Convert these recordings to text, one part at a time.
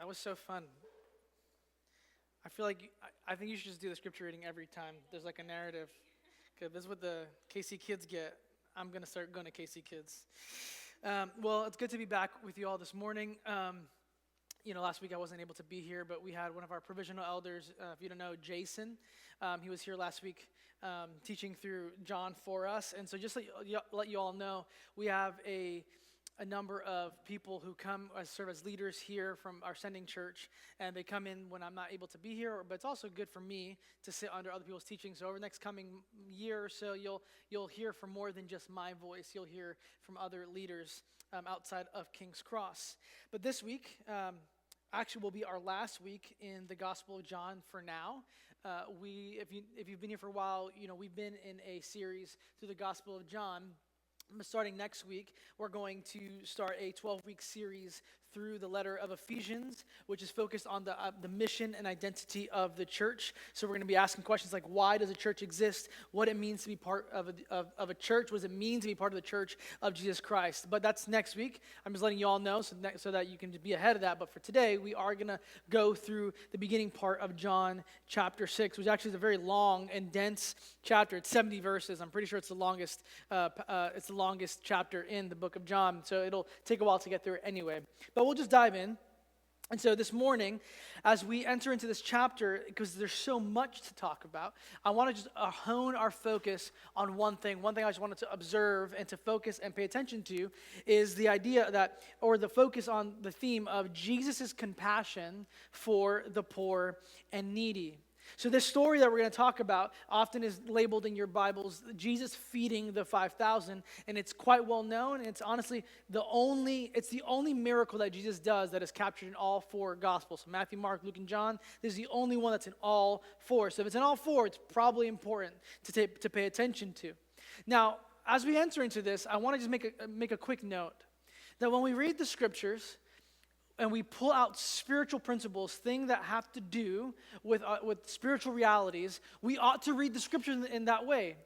That was so fun. I feel like I think you should just do the scripture reading every time. There's like a narrative. Because this is what the KC kids get. I'm going to start going to KC kids. Well, it's good to be back with you all this morning. Last week I wasn't able to be here, but we had one of our provisional elders, if you don't know, Jason. He was here last week teaching through John for us. And so just let you all know, we have a number of people who come serve as leaders here from our sending church, and they come in when I'm not able to be here, but it's also good for me to sit under other people's teaching. So over the next coming year or so, you'll hear from more than just my voice. You'll hear from other leaders outside of King's Cross. But this week actually will be our last week in the Gospel of John for now. If you've been here for a while, we've been in a series through the Gospel of John. Starting next week, we're going to start a 12-week series through the letter of Ephesians, which is focused on the mission and identity of the church. So we're going to be asking questions like, why does a church exist? What it means to be part of a church? What does it mean to be part of the church of Jesus Christ? But that's next week. I'm just letting you all know so that you can be ahead of that. But for today, we are going to go through the beginning part of John chapter 6, which actually is a very long and dense chapter. It's 70 verses. I'm pretty sure it's the longest. It's the longest chapter in the book of John. So it'll take a while to get through it anyway. But we'll just dive in. And so this morning, as we enter into this chapter, because there's so much to talk about, I want to just hone our focus on one thing. One thing I just wanted to observe and to focus and pay attention to is the idea that, or the focus on the theme of Jesus' compassion for the poor and needy. So this story that we're going to talk about often is labeled in your Bibles, Jesus feeding the 5,000, and it's quite well known, and it's honestly the only miracle that Jesus does that is captured in all four Gospels. So Matthew, Mark, Luke, and John, this is the only one that's in all four. So if it's in all four, it's probably important to pay attention to. Now, as we enter into this, I want to just make a quick note that when we read the Scriptures, and we pull out spiritual principles, things that have to do with spiritual realities, we ought to read the Scriptures in that way.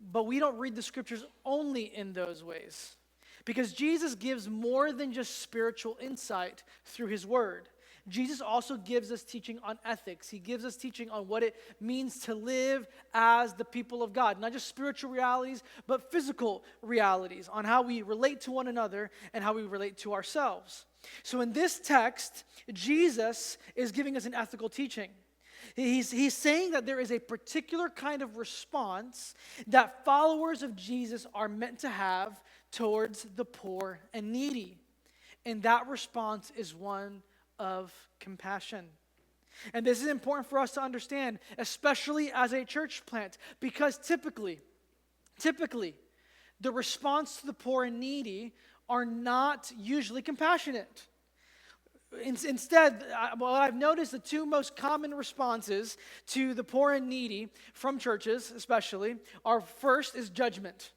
But we don't read the Scriptures only in those ways. Because Jesus gives more than just spiritual insight through His Word. Jesus also gives us teaching on ethics. He gives us teaching on what it means to live as the people of God. Not just spiritual realities, but physical realities on how we relate to one another and how we relate to ourselves. So in this text, Jesus is giving us an ethical teaching. He's saying that there is a particular kind of response that followers of Jesus are meant to have towards the poor and needy. And that response is one of compassion. And this is important for us to understand, especially as a church plant, because typically, the response to the poor and needy are not usually compassionate. Instead, what I've noticed, the two most common responses to the poor and needy from churches especially are, first is judgment.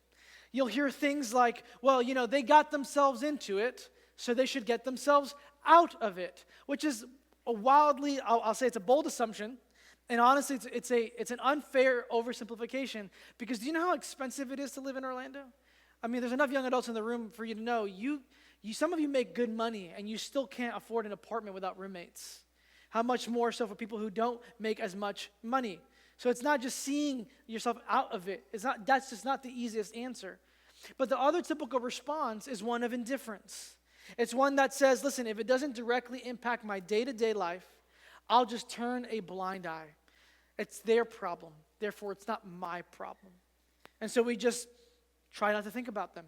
You'll hear things like, well, they got themselves into it, so they should get themselves out of it, which is a wildly, I'll say it's a bold assumption, and honestly, it's an unfair oversimplification, because do you know how expensive it is to live in Orlando? I mean, there's enough young adults in the room for you to know, some of you make good money, and you still can't afford an apartment without roommates. How much more so for people who don't make as much money? So it's not just seeing yourself out of it. That's just not the easiest answer. But the other typical response is one of indifference. It's one that says, listen, if it doesn't directly impact my day-to-day life, I'll just turn a blind eye. It's their problem. Therefore, it's not my problem. And so we just try not to think about them.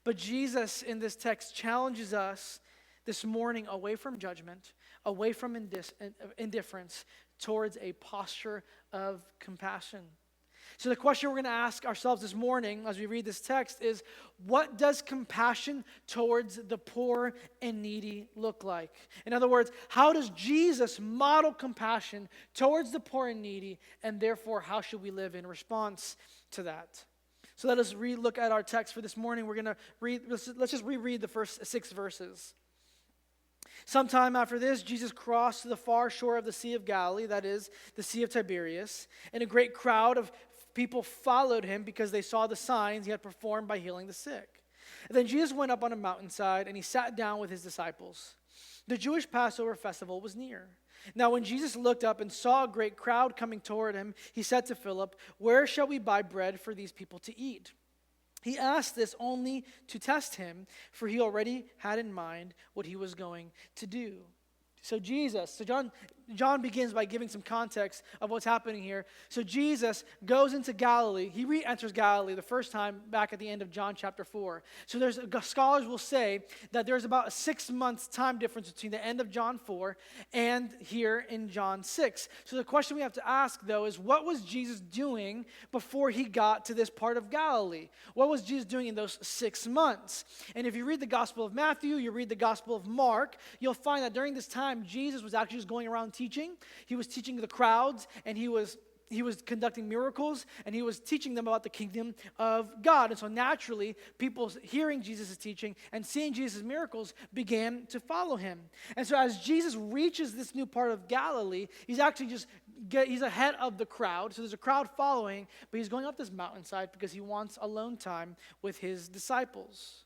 But Jesus in this text challenges us this morning away from judgment, away from indifference, towards a posture of compassion. So the question we're going to ask ourselves this morning as we read this text is, what does compassion towards the poor and needy look like? In other words, how does Jesus model compassion towards the poor and needy, and therefore how should we live in response to that? So let us look at our text for this morning. We're going to read, let's just reread the first 6 verses. Sometime after this, Jesus crossed to the far shore of the Sea of Galilee, that is, the Sea of Tiberias, and a great crowd of people followed him because they saw the signs he had performed by healing the sick. And then Jesus went up on a mountainside, and he sat down with his disciples. The Jewish Passover festival was near. Now when Jesus looked up and saw a great crowd coming toward him, he said to Philip, "Where shall we buy bread for these people to eat?" He asked this only to test him, for he already had in mind what he was going to do. So John begins by giving some context of what's happening here. So Jesus goes into Galilee. He re-enters Galilee the first time back at the end of John chapter 4. So scholars will say that there's about a 6 months time difference between the end of John 4 and here in John 6. So the question we have to ask, though, is what was Jesus doing before he got to this part of Galilee? What was Jesus doing in those 6 months? And if you read the Gospel of Matthew, you read the Gospel of Mark, you'll find that during this time, Jesus was actually just going around teaching. He was teaching the crowds, and he was conducting miracles, and he was teaching them about the kingdom of God. And so naturally, people hearing Jesus' teaching and seeing Jesus' miracles began to follow him. And so as Jesus reaches this new part of Galilee, he's actually he's ahead of the crowd. So there's a crowd following, but he's going up this mountainside because he wants alone time with his disciples.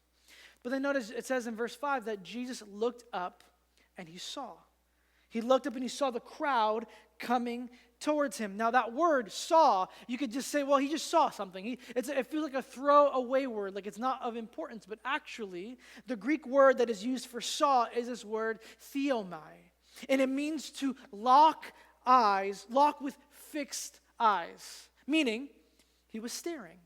But then notice it says in verse 5 that Jesus looked up and he saw. He looked up and he saw the crowd coming towards him. Now that word saw, you could just say, well, he just saw something. It feels like a throwaway word, like it's not of importance. But actually, the Greek word that is used for saw is this word theomai. And it means to lock with fixed eyes. Meaning, he was staring.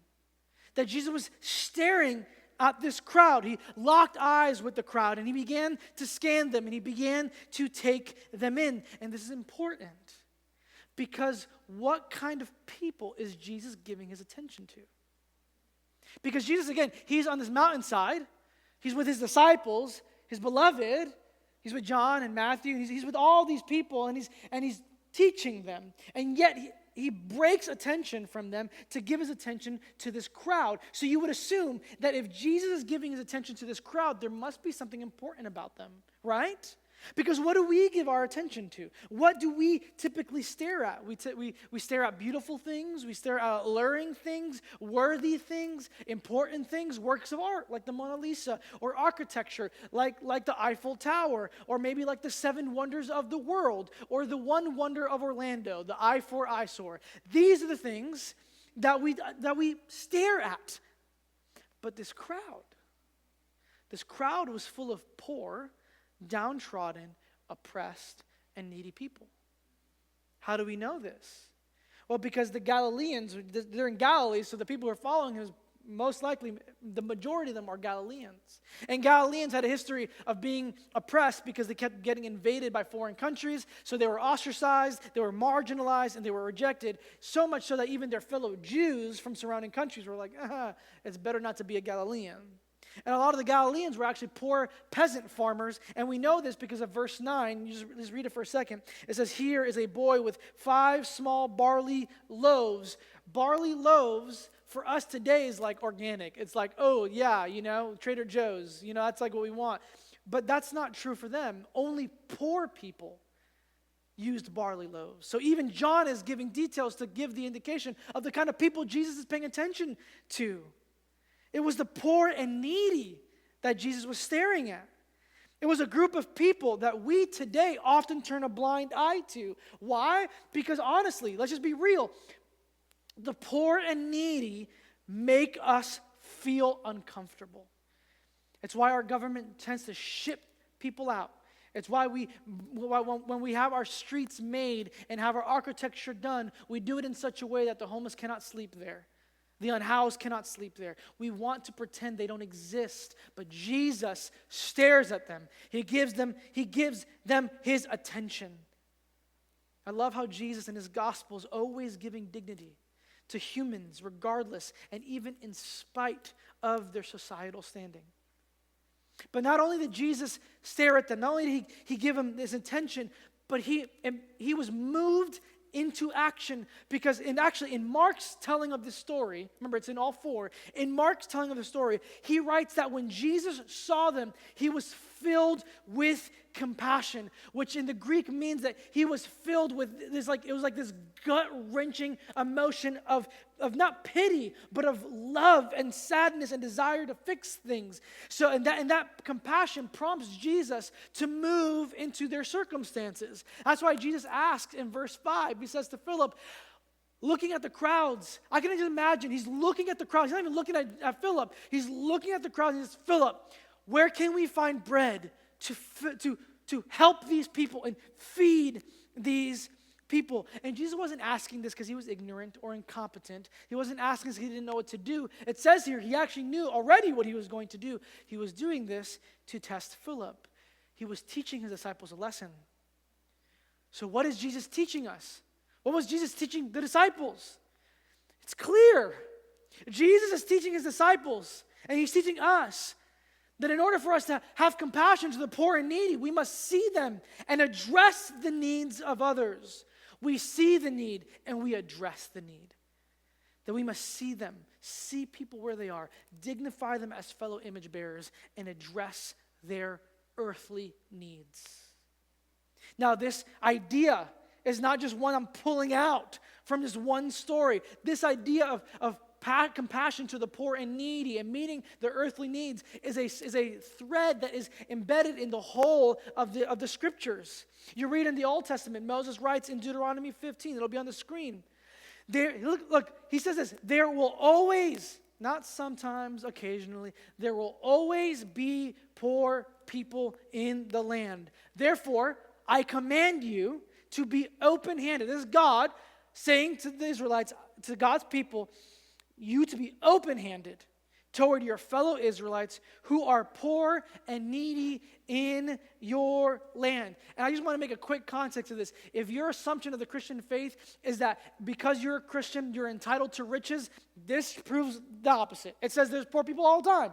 That Jesus was staring at this crowd. He locked eyes with the crowd and he began to scan them and he began to take them in. And this is important because what kind of people is Jesus giving his attention to? Because Jesus, again, he's on this mountainside. He's with his disciples, his beloved. He's with John and Matthew. He's with all these people and he's teaching them. And yet he breaks attention from them to give his attention to this crowd. So you would assume that if Jesus is giving his attention to this crowd, there must be something important about them, right? Because what do we give our attention to? What do we typically stare at? We stare at beautiful things. We stare at alluring things, worthy things, important things, works of art like the Mona Lisa, or architecture like the Eiffel Tower, or maybe like the 7 wonders of the world, or the 1 wonder of Orlando, the I-4 eyesore. These are the things that we stare at. But this crowd was full of poor, downtrodden, oppressed, and needy people. How do we know this? Well, because the Galileans, they're in Galilee, so the people who are following him, most likely, the majority of them are Galileans. And Galileans had a history of being oppressed because they kept getting invaded by foreign countries, so they were ostracized, they were marginalized, and they were rejected, so much so that even their fellow Jews from surrounding countries were like, it's better not to be a Galilean. And a lot of the Galileans were actually poor peasant farmers, and we know this because of verse 9. You just read it for a second. It says, "Here is a boy with 5 small barley loaves." Barley loaves for us today is like organic. It's like, oh yeah, Trader Joe's, that's like what we want. But that's not true for them. Only poor people used barley loaves. So even John is giving details to give the indication of the kind of people Jesus is paying attention to. It was the poor and needy that Jesus was staring at. It was a group of people that we today often turn a blind eye to. Why? Because honestly, let's just be real. The poor and needy make us feel uncomfortable. It's why our government tends to ship people out. It's why when we have our streets made and have our architecture done, we do it in such a way that the homeless cannot sleep there. The unhoused cannot sleep there. We want to pretend they don't exist, but Jesus stares at them. He gives them his attention. I love how Jesus in his gospel is always giving dignity to humans regardless and even in spite of their societal standing. But not only did Jesus stare at them, not only did he give them this attention, but he was moved into action, because in Mark's telling of this story, remember it's in all 4, in Mark's telling of the story, he writes that when Jesus saw them, he was filled with compassion, which in the Greek means that he was filled with this, it was like this gut-wrenching emotion of not pity, but of love and sadness and desire to fix things. So, and that compassion prompts Jesus to move into their circumstances. That's why Jesus asks in verse 5, he says to Philip, looking at the crowds, I can just imagine, he's looking at the crowds. He's not even looking at Philip. He's looking at the crowds and he says, Philip, where can we find bread to help these people and feed these people? And Jesus wasn't asking this because he was ignorant or incompetent. He wasn't asking this because he didn't know what to do. It says here he actually knew already what he was going to do. He was doing this to test Philip. He was teaching his disciples a lesson. So what is Jesus teaching us? What was Jesus teaching the disciples? It's clear. Jesus is teaching his disciples, and he's teaching us that in order for us to have compassion to the poor and needy, we must see them and address the needs of others. We see the need and we address the need. That we must see them, see people where they are, dignify them as fellow image bearers, and address their earthly needs. Now, this idea is not just one I'm pulling out from this one story. This idea of compassion to the poor and needy and meeting their earthly needs is a thread that is embedded in the whole of the scriptures. You read in the Old Testament, Moses writes in Deuteronomy 15, it'll be on the screen. Look, he says this, there will always, not sometimes, occasionally, there will always be poor people in the land. Therefore, I command you to be open-handed. This is God saying to the Israelites, to God's people, you to be open-handed toward your fellow Israelites who are poor and needy in your land. And I just want to make a quick context of this. If your assumption of the Christian faith is that because you're a Christian, you're entitled to riches, this proves the opposite. It says there's poor people all the time.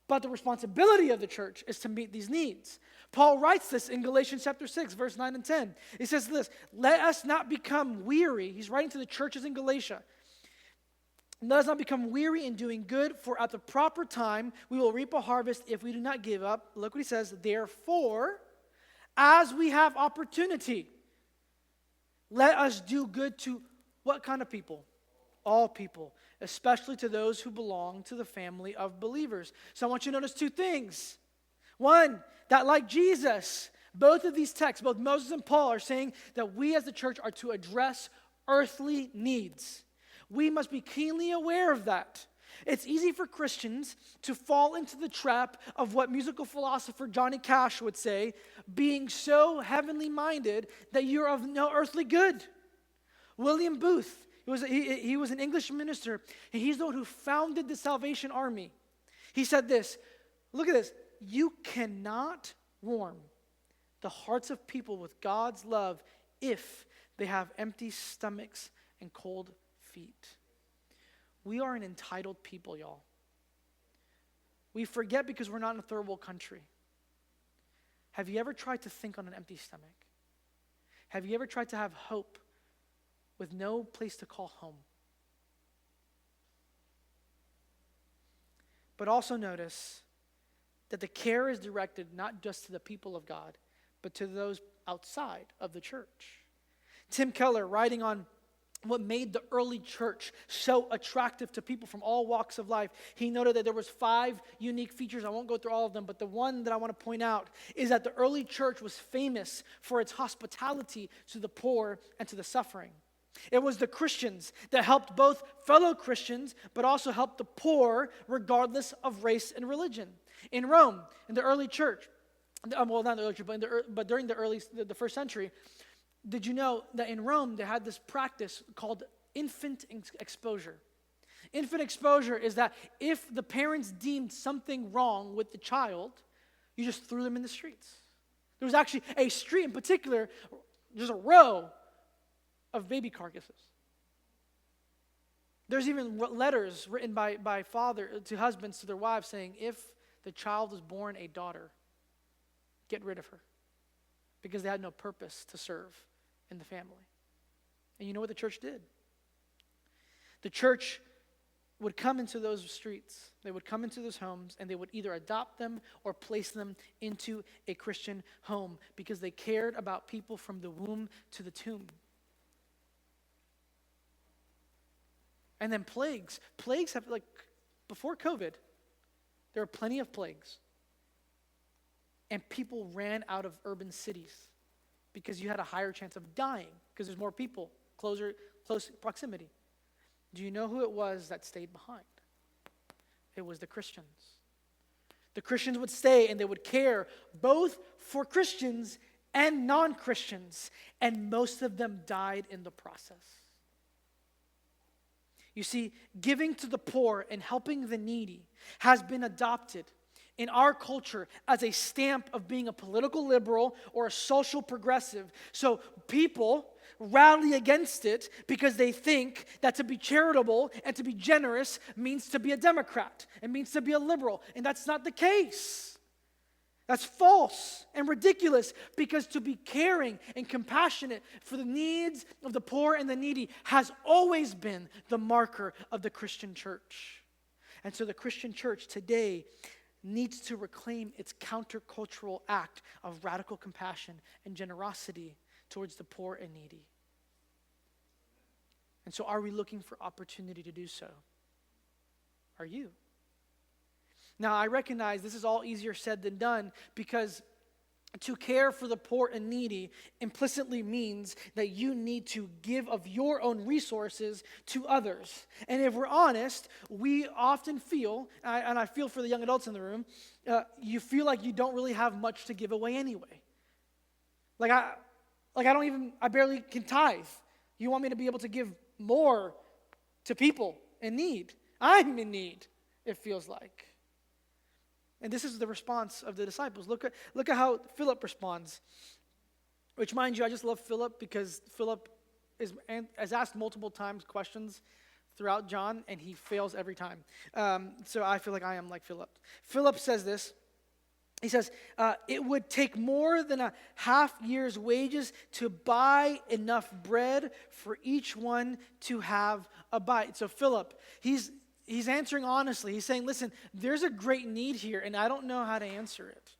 But the responsibility of the church is to meet these needs. Paul writes this in Galatians chapter 6, verse 9 and 10. He says this, let us not become weary. He's writing to the churches in Galatia. Let us not become weary in doing good, for at the proper time we will reap a harvest if we do not give up. Look what he says, therefore, as we have opportunity, let us do good to what kind of people? All people, especially to those who belong to the family of believers. So I want you to notice two things. One, that like Jesus, both of these texts, both Moses and Paul, are saying that we as the church are to address earthly needs. We must be keenly aware of that. It's easy for Christians to fall into the trap of what musical philosopher Johnny Cash would say, being so heavenly minded that you're of no earthly good. William Booth, he was an English minister, and he's the one who founded the Salvation Army. He said this, look at this, you cannot warm the hearts of people with God's love if they have empty stomachs and cold feet. We are an entitled people, y'all. We forget because we're not in a third world country. Have you ever tried to think on an empty stomach? Have you ever tried to have hope with no place to call home? But also notice that the care is directed not just to the people of God, but to those outside of the church. Tim Keller, writing on what made the early church so attractive to people from all walks of life, he noted that there was 5 unique features. I won't go through all of them, but the one that I want to point out is that the early church was famous for its hospitality to the poor and to the suffering. It was the Christians that helped both fellow Christians, but also helped the poor regardless of race and religion. In Rome, in the early church, well, not the early church, but during the first century, did you know that in Rome they had this practice called infant exposure? Infant exposure is that if the parents deemed something wrong with the child, you just threw them in the streets. There was actually a street in particular, just a row of baby carcasses. There's even letters written by father to husbands to their wives saying, if the child is born a daughter, get rid of her, because they had no purpose to serve in the family. And you know what the church did? The church would come into those streets, they would come into those homes, and they would either adopt them or place them into a Christian home because they cared about people from the womb to the tomb. And then plagues. Plagues have, before COVID, there were plenty of plagues. And people ran out of urban cities because you had a higher chance of dying because there's more people, close proximity. Do you know who it was that stayed behind? It was the Christians. The Christians would stay and they would care both for Christians and non-Christians, and most of them died in the process. You see, giving to the poor and helping the needy has been adopted in our culture as a stamp of being a political liberal or a social progressive. So people rally against it because they think that to be charitable and to be generous means to be a Democrat. It means to be a liberal. And that's not the case. That's false and ridiculous, because to be caring and compassionate for the needs of the poor and the needy has always been the marker of the Christian church. And so the Christian church today needs to reclaim its countercultural act of radical compassion and generosity towards the poor and needy. And so are we looking for opportunity to do so? Are you? Now, I recognize this is all easier said than done, because to care for the poor and needy implicitly means that you need to give of your own resources to others. And if we're honest, we often feel, and I feel for the young adults in the room, you feel like you don't really have much to give away anyway. I barely can tithe. You want me to be able to give more to people in need? I'm in need, it feels like. And this is the response of the disciples. Look at how Philip responds. Which, mind you, I just love Philip because Philip has asked multiple times questions throughout John, and he fails every time. So I feel like I am like Philip. Philip says this. He says, it would take more than a half year's wages to buy enough bread for each one to have a bite. So Philip, he's answering honestly. He's saying, listen, there's a great need here, and I don't know how to answer it.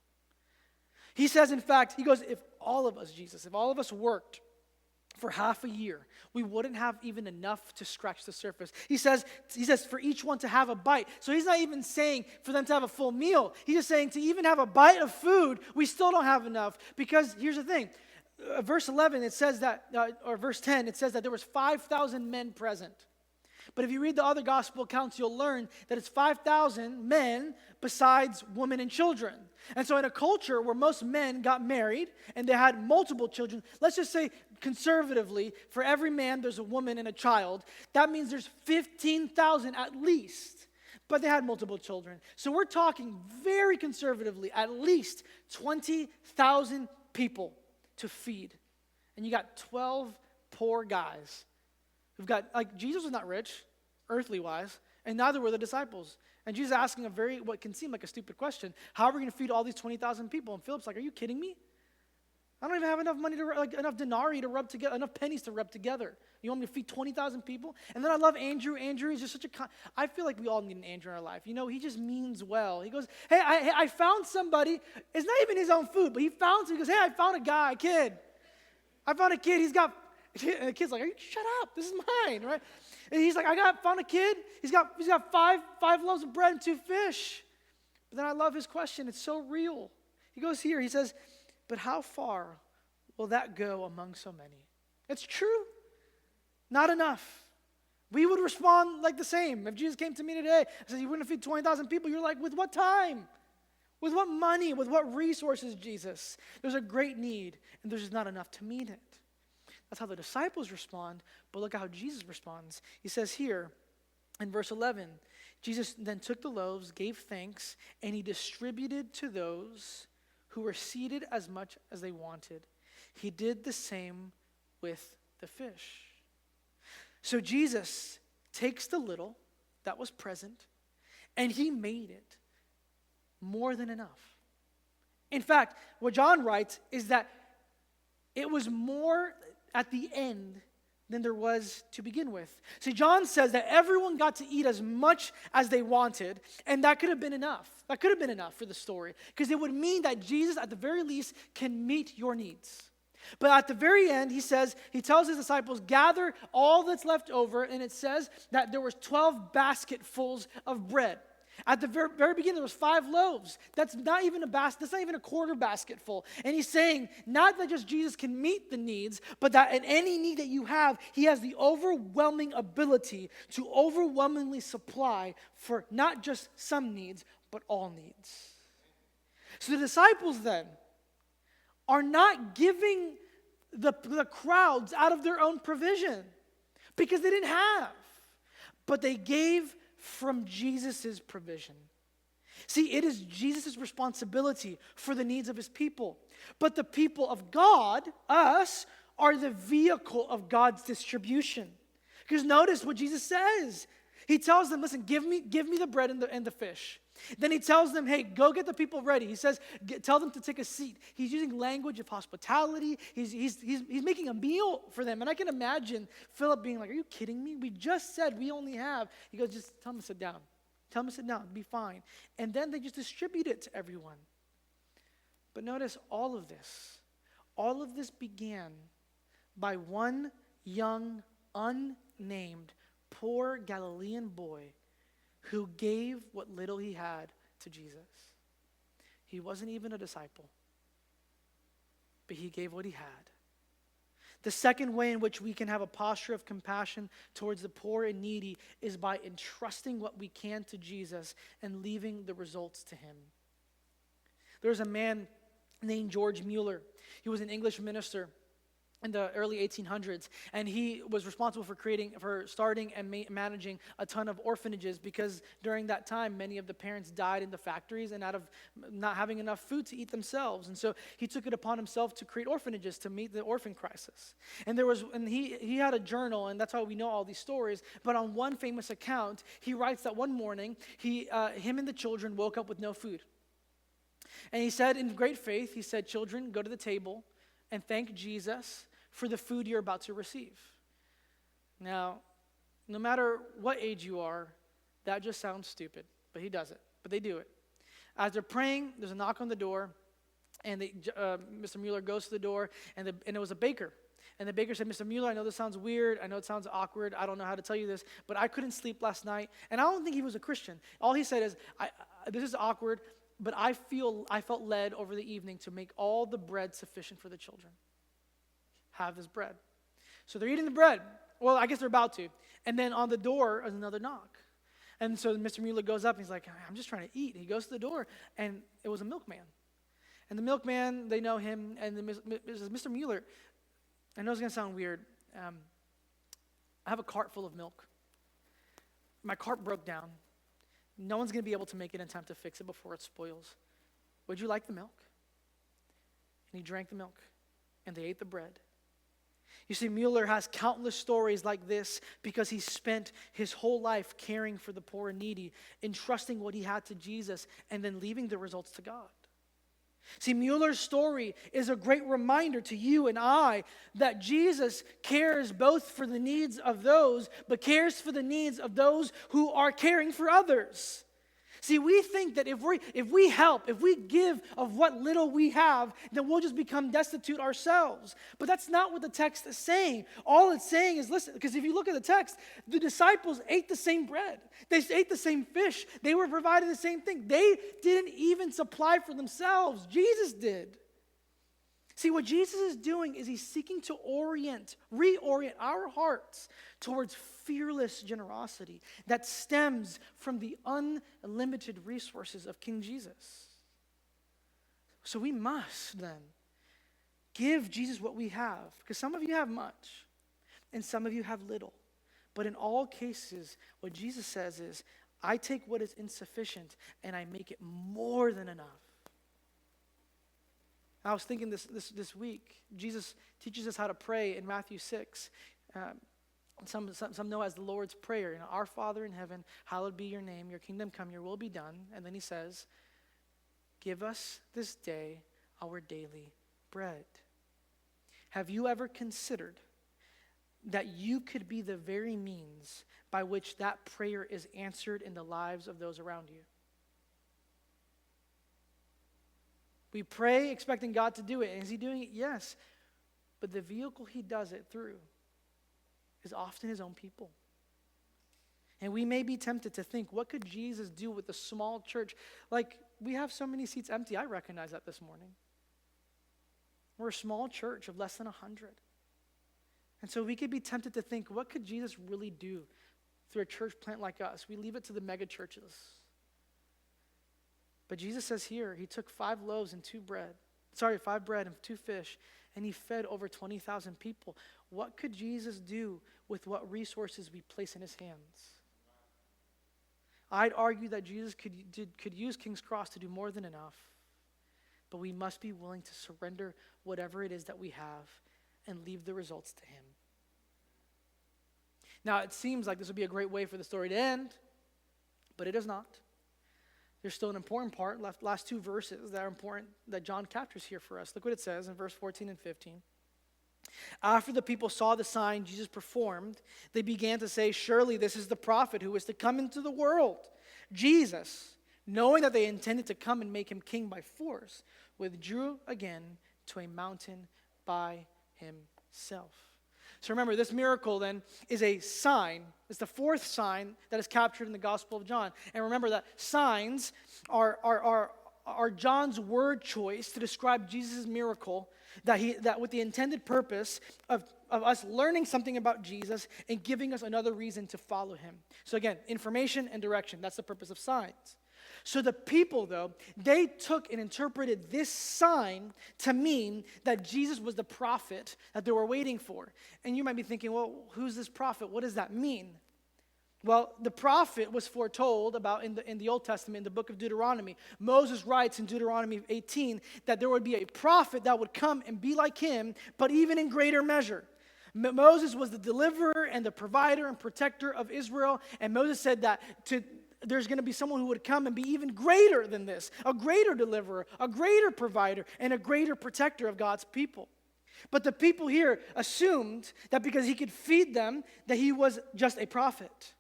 He says, in fact, he goes, if all of us worked for half a year, we wouldn't have even enough to scratch the surface. He says for each one to have a bite. So he's not even saying for them to have a full meal. He's just saying to even have a bite of food, we still don't have enough. Because here's the thing. Verse 11, it says that, or verse 10, it says that there was 5,000 men present. But if you read the other gospel accounts, you'll learn that it's 5,000 men besides women and children. And so in a culture where most men got married and they had multiple children, let's just say conservatively, for every man there's a woman and a child. That means there's 15,000 at least. But they had multiple children. So we're talking very conservatively, at least 20,000 people to feed. And you got 12 poor guys. We've got, Jesus was not rich, earthly wise, and neither were the disciples. And Jesus is asking what can seem like a stupid question. How are we going to feed all these 20,000 people? And Philip's like, are you kidding me? I don't even have enough money enough denarii to rub together, enough pennies to rub together. You want me to feed 20,000 people? And then I love Andrew. Andrew is just such I feel like we all need an Andrew in our life. He just means well. He goes, hey, I found somebody. It's not even his own food, but he goes, hey, I found a kid. I found a kid. And the kid's like, shut up, this is mine, right? And he's like, found a kid. He's got five loaves of bread and 2 fish. But then I love his question. It's so real. He goes here, he says, but how far will that go among so many? It's true. Not enough. We would respond like the same. If Jesus came to me today and said, you wouldn't feed 20,000 people, you're like, with what time? With what money? With what resources, Jesus? There's a great need, and there's just not enough to meet it. That's how the disciples respond, but look at how Jesus responds. He says here in verse 11, Jesus then took the loaves, gave thanks, and he distributed to those who were seated as much as they wanted. He did the same with the fish. So Jesus takes the little that was present, and he made it more than enough. In fact, what John writes is that it was more at the end than there was to begin with. See, John says that everyone got to eat as much as they wanted, and that could have been enough. That could have been enough for the story, because it would mean that Jesus, at the very least, can meet your needs. But at the very end, he tells his disciples, gather all that's left over, and it says that there was 12 basketfuls of bread. At the very beginning, there was 5 loaves. That's not even a quarter basket full. And he's saying, not that just Jesus can meet the needs, but that in any need that you have, he has the overwhelming ability to overwhelmingly supply for not just some needs, but all needs. So the disciples then are not giving the crowds out of their own provision because they didn't have, but they gave from Jesus' provision. See, it is Jesus' responsibility for the needs of his people. But the people of God, us, are the vehicle of God's distribution. Because notice what Jesus says. He tells them, listen, give me the bread and the fish. Then he tells them, hey, go get the people ready. He says, tell them to take a seat. He's using language of hospitality. He's making a meal for them. And I can imagine Philip being like, are you kidding me? We just said we only have. He goes, just tell them to sit down. Tell them to sit down. Be fine. And then they just distribute it to everyone. But notice all of this began by one young, unnamed, poor Galilean boy who gave what little he had to Jesus. He wasn't even a disciple, but he gave what he had. The second way in which we can have a posture of compassion towards the poor and needy is by entrusting what we can to Jesus and leaving the results to him. There was a man named George Mueller. He was an English minister in the early 1800s, and he was responsible for starting and managing a ton of orphanages, because during that time many of the parents died in the factories and out of not having enough food to eat themselves. And so he took it upon himself to create orphanages to meet the orphan crisis. And he had a journal, and that's how we know all these stories. But on one famous account, he writes that one morning him and the children woke up with no food. And he said, in great faith, he said, children, go to the table and thank Jesus for the food you're about to receive. Now, no matter what age you are, that just sounds stupid, but he does it. But they do it. As they're praying, there's a knock on the door, and Mr. Mueller goes to the door, and it was a baker. And the baker said, Mr. Mueller, I know this sounds weird. I know it sounds awkward. I don't know how to tell you this, but I couldn't sleep last night. And I don't think he was a Christian. All he said is, this is awkward, but I felt led over the evening to make all the bread sufficient for the children. Have this bread. So they're eating the bread. Well, I guess they're about to. And then on the door is another knock. And so Mr. Mueller goes up and he's like, I'm just trying to eat. He goes to the door, and it was a milkman. And the milkman, they know him, and says, Mr. Mueller, I know it's going to sound weird. I have a cart full of milk. My cart broke down. No one's going to be able to make it in time to fix it before it spoils. Would you like the milk? And he drank the milk, and they ate the bread. You see, Mueller has countless stories like this because he spent his whole life caring for the poor and needy, entrusting what he had to Jesus, and then leaving the results to God. See, Mueller's story is a great reminder to you and I that Jesus cares both for the needs of those, but cares for the needs of those who are caring for others. See, we think that if we help, if we give of what little we have, then we'll just become destitute ourselves. But that's not what the text is saying. All it's saying is, listen, because if you look at the text, the disciples ate the same bread. They ate the same fish. They were provided the same thing. They didn't even supply for themselves. Jesus did. See, what Jesus is doing is he's seeking to reorient our hearts towards fearless generosity that stems from the unlimited resources of King Jesus. So we must then give Jesus what we have, because some of you have much and some of you have little. But in all cases, what Jesus says is, I take what is insufficient and I make it more than enough. I was thinking this week, Jesus teaches us how to pray in Matthew 6. Some know as the Lord's Prayer. Our Father in heaven, hallowed be your name, your kingdom come, your will be done. And then he says, give us this day our daily bread. Have you ever considered that you could be the very means by which that prayer is answered in the lives of those around you. We pray expecting God to do it. And is he doing it? Yes. But the vehicle he does it through is often his own people. And we may be tempted to think, what could Jesus do with a small church? Like, we have so many seats empty. I recognize that this morning. We're a small church of less than 100. And so we could be tempted to think, what could Jesus really do through a church plant like us? We leave it to the mega churches. But Jesus says here, he took 5 bread and 2 fish, and he fed over 20,000 people. What could Jesus do with what resources we place in his hands? I'd argue that Jesus could use King's Cross to do more than enough, but we must be willing to surrender whatever it is that we have and leave the results to him. Now, it seems like this would be a great way for the story to end, but it is not. There's still an important part, last 2 verses that are important, that John captures here for us. Look what it says in verse 14 and 15. After the people saw the sign Jesus performed, they began to say, surely this is the prophet who is to come into the world. Jesus, knowing that they intended to come and make him king by force, withdrew again to a mountain by himself. So remember, this miracle then is a sign. It's the 4th sign that is captured in the Gospel of John. And remember that signs are John's word choice to describe Jesus' miracle, that with the intended purpose of us learning something about Jesus and giving us another reason to follow him. So again, information and direction. That's the purpose of signs. So the people, though, they took and interpreted this sign to mean that Jesus was the prophet that they were waiting for. And you might be thinking, well, who's this prophet? What does that mean? Well, the prophet was foretold about in the Old Testament, in the book of Deuteronomy. Moses writes in Deuteronomy 18 that there would be a prophet that would come and be like him, but even in greater measure. Moses was the deliverer and the provider and protector of Israel, and Moses said that there's going to be someone who would come and be even greater than this, a greater deliverer, a greater provider, and a greater protector of God's people. But the people here assumed that because he could feed them, that he was just a prophet.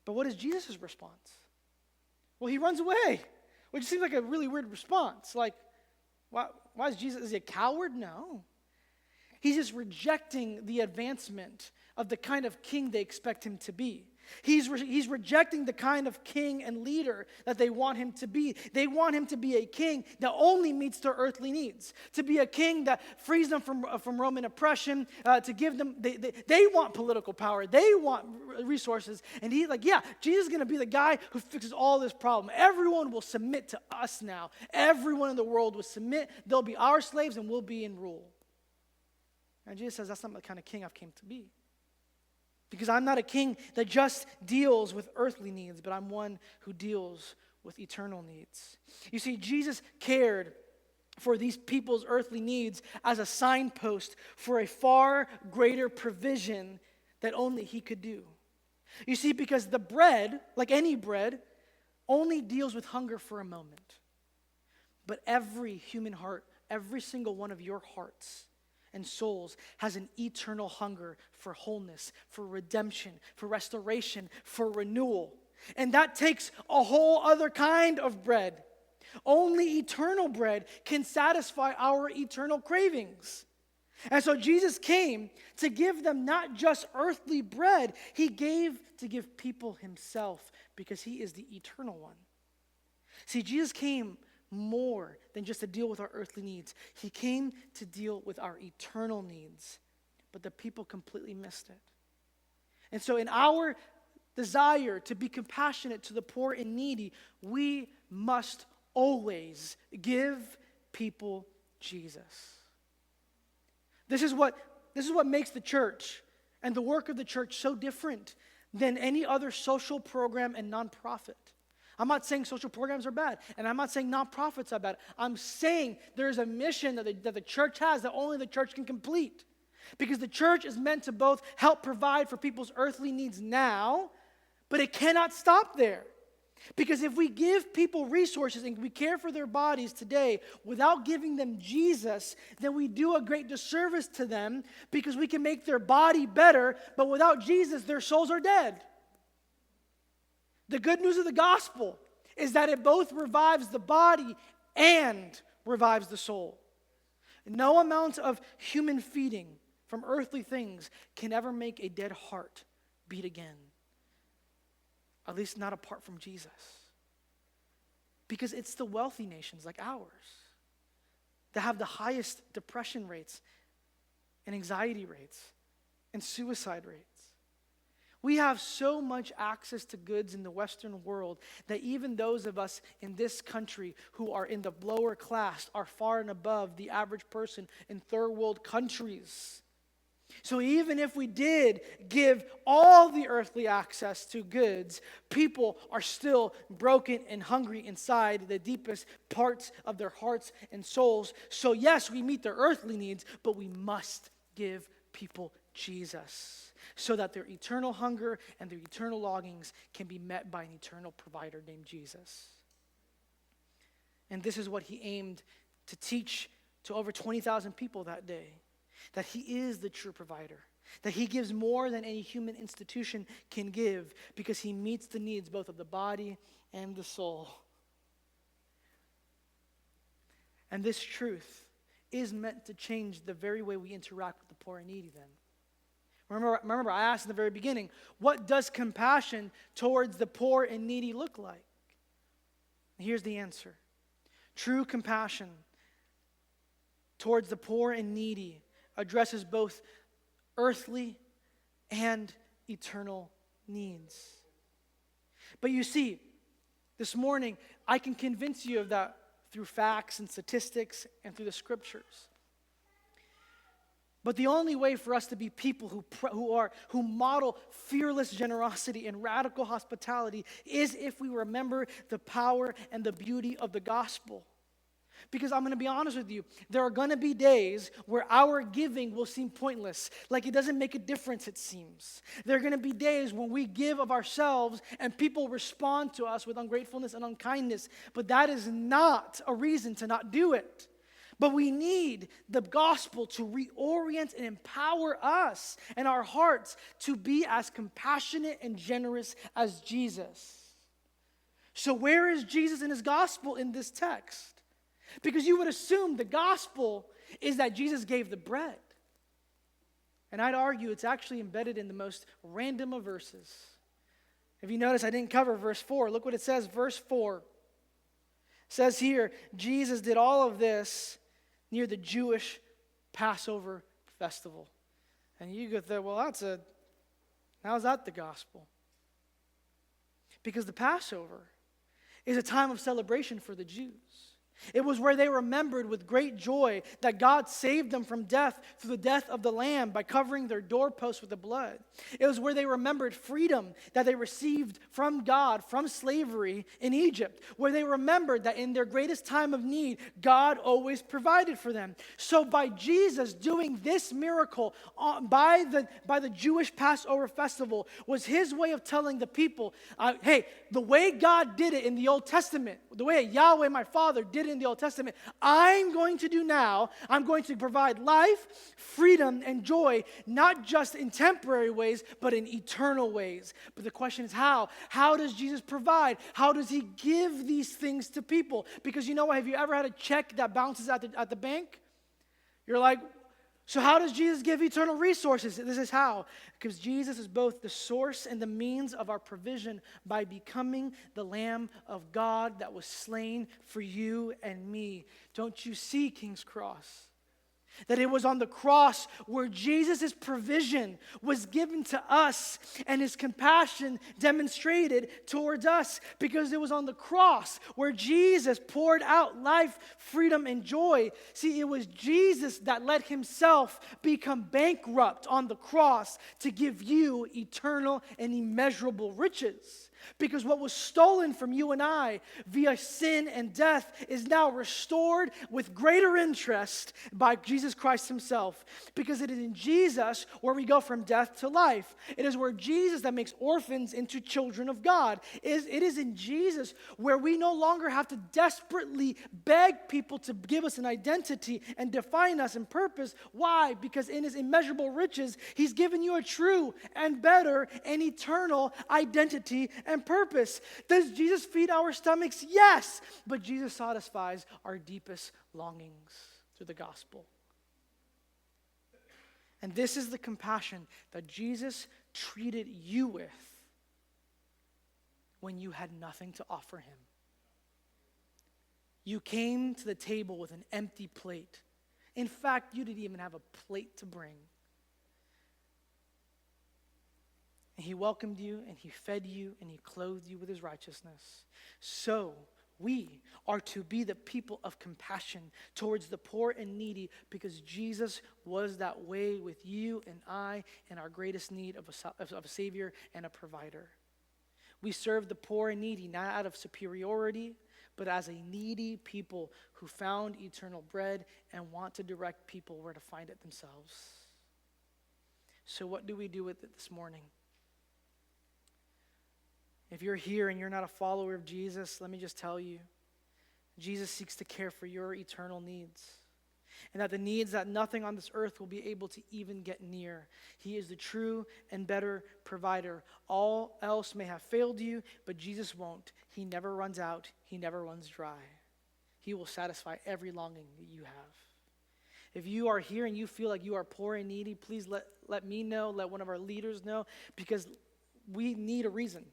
But what is Jesus' response? Well, he runs away, which seems like a really weird response. Like, why is Jesus, is he a coward? No. He's just rejecting the advancement of the kind of king they expect him to be. He's rejecting the kind of king and leader that they want him to be. They want him to be a king that only meets their earthly needs, to be a king that frees them from Roman oppression, to give them, they want political power, they want resources. And he's like, yeah, Jesus is going to be the guy who fixes all this problem. Everyone will submit to us now. Everyone in the world will submit. They'll be our slaves and we'll be in rule. And Jesus says, that's not the kind of king I've came to be. Because I'm not a king that just deals with earthly needs, but I'm one who deals with eternal needs. You see, Jesus cared for these people's earthly needs as a signpost for a far greater provision that only he could do. You see, because the bread, like any bread, only deals with hunger for a moment. But every human heart, every single one of your hearts and souls has an eternal hunger for wholeness, for redemption, for restoration, for renewal. And that takes a whole other kind of bread. Only eternal bread can satisfy our eternal cravings. And so Jesus came to give them not just earthly bread, he gave to give people himself because he is the eternal one. See, Jesus came more than just to deal with our earthly needs. He came to deal with our eternal needs, but the people completely missed it. And so in our desire to be compassionate to the poor and needy, we must always give people Jesus. This is what makes the church and the work of the church so different than any other social program and nonprofit. I'm not saying social programs are bad, and I'm not saying nonprofits are bad. I'm saying there's a mission that the church has that only the church can complete. Because the church is meant to both help provide for people's earthly needs now, but it cannot stop there. Because if we give people resources and we care for their bodies today without giving them Jesus, then we do a great disservice to them because we can make their body better, but without Jesus, their souls are dead. The good news of the gospel is that it both revives the body and revives the soul. No amount of human feeding from earthly things can ever make a dead heart beat again. At least not apart from Jesus. Because it's the wealthy nations like ours that have the highest depression rates and anxiety rates and suicide rates. We have so much access to goods in the Western world that even those of us in this country who are in the lower class are far and above the average person in third world countries. So even if we did give all the earthly access to goods, people are still broken and hungry inside the deepest parts of their hearts and souls. So yes, we meet their earthly needs, but we must give people Jesus so that their eternal hunger and their eternal longings can be met by an eternal provider named Jesus. And this is what he aimed to teach to over 20,000 people that day. That he is the true provider. That he gives more than any human institution can give because he meets the needs both of the body and the soul. And this truth is meant to change the very way we interact with the poor and needy then. Remember, I asked in the very beginning, what does compassion towards the poor and needy look like? And here's the answer. True compassion towards the poor and needy addresses both earthly and eternal needs. But you see, this morning, I can convince you of that through facts and statistics and through the scriptures. But the only way for us to be people who model fearless generosity and radical hospitality is if we remember the power and the beauty of the gospel. Because I'm going to be honest with you, there are going to be days where our giving will seem pointless, like it doesn't make a difference, it seems. There are going to be days when we give of ourselves and people respond to us with ungratefulness and unkindness, but that is not a reason to not do it. But we need the gospel to reorient and empower us and our hearts to be as compassionate and generous as Jesus. So where is Jesus in his gospel in this text? Because you would assume the gospel is that Jesus gave the bread. And I'd argue it's actually embedded in the most random of verses. If you notice, I didn't cover verse 4. Look what it says, verse 4. It says here, Jesus did all of this near the Jewish Passover festival. And you go there, well, how's that the gospel? Because the Passover is a time of celebration for the Jews. It was where they remembered with great joy that God saved them from death through the death of the Lamb by covering their doorposts with the blood. It was where they remembered freedom that they received from God from slavery in Egypt, where they remembered that in their greatest time of need, God always provided for them. So by Jesus doing this miracle by the Jewish Passover festival was his way of telling the people, hey, the way God did it in the Old Testament, the way Yahweh, my Father, did it in the Old Testament, I'm going to do now. I'm going to provide life, freedom, and joy, not just in temporary ways, but in eternal ways. But the question is how? How does Jesus provide? How does he give these things to people? Because you know what? Have you ever had a check that bounces at the bank? You're like, so how does Jesus give eternal resources? This is how. Because Jesus is both the source and the means of our provision by becoming the Lamb of God that was slain for you and me. Don't you see, King's Cross? That it was on the cross where Jesus' provision was given to us and his compassion demonstrated towards us. Because it was on the cross where Jesus poured out life, freedom, and joy. See, it was Jesus that let himself become bankrupt on the cross to give you eternal and immeasurable riches. Because what was stolen from you and I via sin and death is now restored with greater interest by Jesus Christ himself. Because it is in Jesus where we go from death to life. It is where Jesus that makes orphans into children of God. It is in Jesus where we no longer have to desperately beg people to give us an identity and define us in purpose. Why? Because in his immeasurable riches, he's given you a true and better and eternal identity and purpose. Does Jesus feed our stomachs? Yes, but Jesus satisfies our deepest longings through the gospel. And this is the compassion that Jesus treated you with when you had nothing to offer him. You came to the table with an empty plate. In fact, you didn't even have a plate to bring. And he welcomed you, and he fed you, and he clothed you with his righteousness. So we are to be the people of compassion towards the poor and needy, because Jesus was that way with you and I in our greatest need of a Savior and a provider. We serve the poor and needy not out of superiority, but as a needy people who found eternal bread and want to direct people where to find it themselves. So what do we do with it this morning? If you're here and you're not a follower of Jesus, let me just tell you, Jesus seeks to care for your eternal needs. And that the needs that nothing on this earth will be able to even get near. He is the true and better provider. All else may have failed you, but Jesus won't. He never runs out. He never runs dry. He will satisfy every longing that you have. If you are here and you feel like you are poor and needy, please let me know, let one of our leaders know, because we need a reason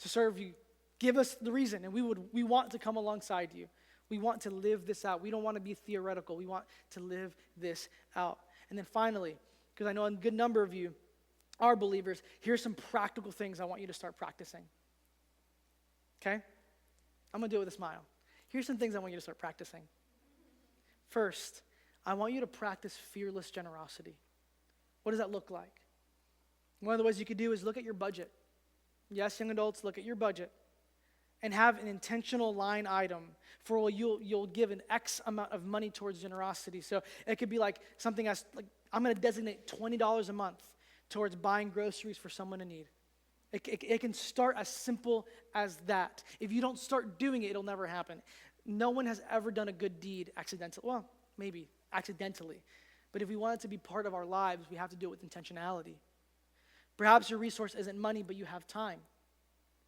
to serve you. Give us the reason, and we want to come alongside you. We want to live this out. We don't want to be theoretical. We want to live this out. And then finally, because I know a good number of you are believers, here's some practical things I want you to start practicing. Okay? I'm going to do it with a smile. Here's some things I want you to start practicing. First, I want you to practice fearless generosity. What does that look like? One of the ways you could do is look at your budget. Yes, young adults, look at your budget and have an intentional line item for what you'll give an X amount of money towards generosity. So it could be like something as like I'm going to designate $20 a month towards buying groceries for someone in need. It can start as simple as that. If you don't start doing it, it'll never happen. No one has ever done a good deed accidentally. Well, maybe accidentally. But if we want it to be part of our lives, we have to do it with intentionality. Perhaps your resource isn't money, but you have time.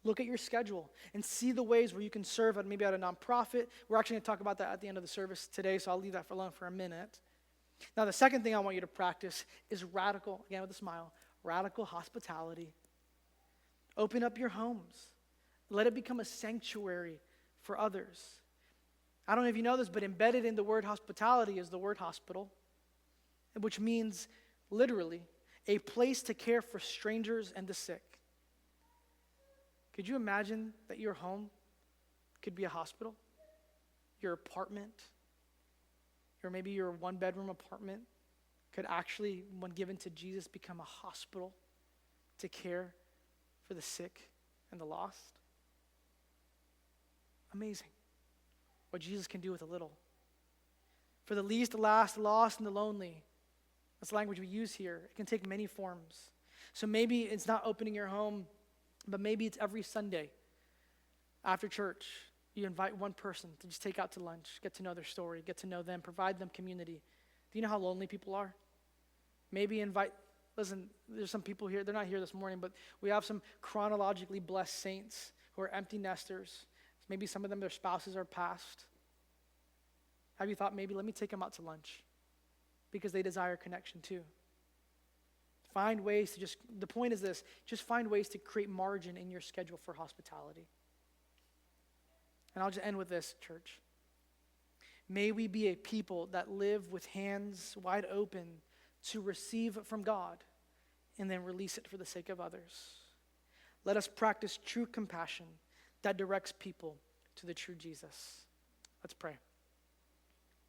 Look at your schedule and see the ways where you can serve maybe at a nonprofit. We're actually going to talk about that at the end of the service today, so I'll leave that alone for a minute. Now, the second thing I want you to practice is radical, again with a smile, radical hospitality. Open up your homes. Let it become a sanctuary for others. I don't know if you know this, but embedded in the word hospitality is the word hospital, which means literally a place to care for strangers and the sick. Could you imagine that your home could be a hospital? Your apartment, or maybe your one-bedroom apartment could actually, when given to Jesus, become a hospital to care for the sick and the lost? Amazing what Jesus can do with a little. For the least, the last, the lost, and the lonely. That's the language we use here. It can take many forms. So maybe it's not opening your home, but maybe it's every Sunday after church. You invite one person to just take out to lunch, get to know their story, get to know them, provide them community. Do you know how lonely people are? Maybe listen, there's some people here, they're not here this morning, but we have some chronologically blessed saints who are empty nesters. Maybe some of them, their spouses are passed. Have you thought maybe let me take them out to lunch? Because they desire connection too. Find ways to the point is this, just find ways to create margin in your schedule for hospitality. And I'll just end with this, church. May we be a people that live with hands wide open to receive from God and then release it for the sake of others. Let us practice true compassion that directs people to the true Jesus. Let's pray.